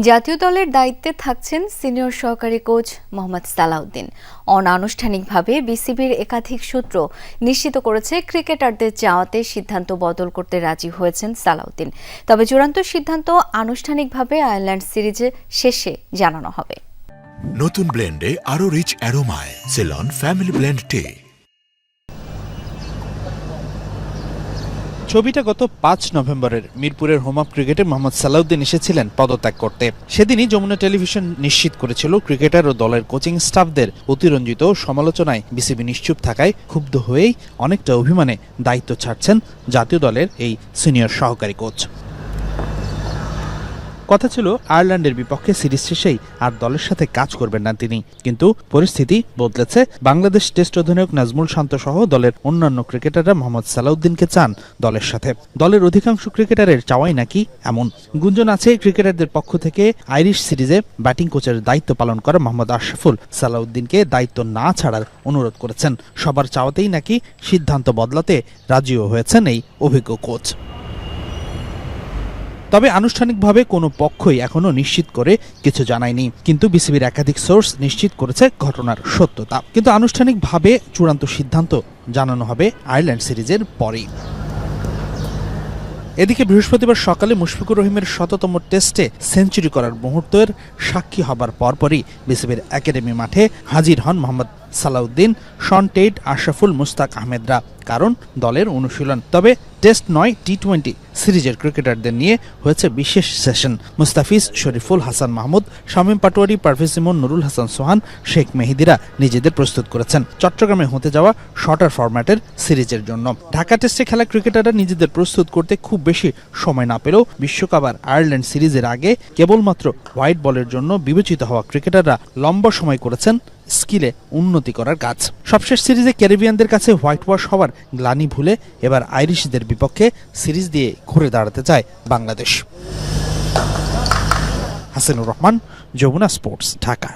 জাতীয় দলের দায়িত্বে থাকছেন সিনিয়র সহকারী কোচ মোহাম্মদ সালাউদ্দিন। অনানুষ্ঠানিকভাবে বিসিবির একাধিক সূত্র নিশ্চিত করেছে ক্রিকেটারদের চাওয়াতে সিদ্ধান্ত বদল করতে রাজি হয়েছেন সালাউদ্দিন। তবে চূড়ান্ত সিদ্ধান্ত আনুষ্ঠানিকভাবে আয়ারল্যান্ড সিরিজের শেষে জানানো হবে। নতুন ব্লেন্ডে আরো রিচ অ্যারোমায় সেলন ফ্যামিলি ব্লেন্ড টে। ছবিটা গত ৫ নভেম্বরের মিরপুরের হোম অফ ক্রিকেটে মোহাম্মদ সালাউদ্দিন এসেছিলেন পদত্যাগ করতে। সেদিনই যমুনা টেলিভিশন নিশ্চিত করেছিল ক্রিকেটার ও দলের কোচিং স্টাফদের অতিরঞ্জিত সমালোচনায় বিসিবি নিশ্চুপ থাকায় ক্ষুব্ধ হয়েই অনেকটা অভিমানে দায়িত্ব ছাড়ছেন জাতীয় দলের এই সিনিয়র সহকারী কোচ। কথা ছিল আয়ারল্যান্ডের বিপক্ষে সিরিজ শেষেই আর দলের সাথে কাজ করবেন না তিনি, কিন্তু পরিস্থিতি বদলেছে। বাংলাদেশ টেস্ট অধিনায়ক নাজমুল শান্ত সহ দলের অন্যান্য ক্রিকেটাররা মোহাম্মদ সালাউদ্দিনকে চান দলের সাথে। দলের অধিকাংশ ক্রিকেটারের চাওয়াই নাকি এমন। গুঞ্জন আছে ক্রিকেটারদের পক্ষ থেকে আইরিশ সিরিজে ব্যাটিং কোচের দায়িত্ব পালন করা মোহাম্মদ আশরাফুল সালাউদ্দিনকে দায়িত্ব না ছাড়ার অনুরোধ করেছেন। সবার চাওয়াতেই নাকি সিদ্ধান্ত বদলাতে রাজিও হয়েছেন এই অভিজ্ঞ কোচ। তবে আনুষ্ঠানিকভাবে কোনো পক্ষই এখনো নিশ্চিত করে কিছু জানায়নি, কিন্তু বিসিবির একাধিক সোর্স নিশ্চিত করেছে ঘটনার সত্যতা। কিন্তু আনুষ্ঠানিকভাবে চূড়ান্ত সিদ্ধান্ত জানানো হবে আয়ারল্যান্ড সিরিজের পরেই। এদিকে বৃহস্পতিবার সকালে মুশফিকুর রহিমের ১০০তম টেস্টে সেঞ্চুরি করার মুহূর্তের সাক্ষী হবার পরপরই বিসিবির একাডেমি মাঠে হাজির হন মোহাম্মদ সালাউদ্দিন, শন টেইট, আশরাফুল, মুস্তাক আহমেদরা। কারণ দলের অনুশীলন। তবে টেস্ট নয়, টি-20 সিরিজের ক্রিকেটারদের নিয়ে হয়েছে বিশেষ সেশন। মুস্তাফিজ, শরীফুল, হাসান মাহমুদ, শামীম পাটোয়ারি, পারভেজ ইমন, নুরুল হাসান সোহান, শেখ মেহেদিরা নিজেদের প্রস্তুত করেছেন চট্টগ্রামে হতে যাওয়া শর্টার ফরম্যাটের সিরিজের জন্য। ঢাকা টেস্টে খেলা ক্রিকেটাররা নিজেদের প্রস্তুত করতে খুব বেশি সময় না পেলেও বিশ্বকাপ আর আয়ারল্যান্ড সিরিজের আগে কেবলমাত্র হোয়াইট বলের জন্য বিবেচিত হওয়া ক্রিকেটাররা লম্বা সময় করেছেন স্কিলে উন্নতি করার কাজ। সবশেষ সিরিজে ক্যারিবিয়ানদের কাছে হোয়াইট ওয়াশ হওয়ার গ্লানি ভুলে এবার আইরিশদের বিপক্ষে সিরিজ দিয়ে ঘুরে দাঁড়াতে চায় বাংলাদেশ। হাসানুর রহমান, যমুনা স্পোর্টস, ঢাকা।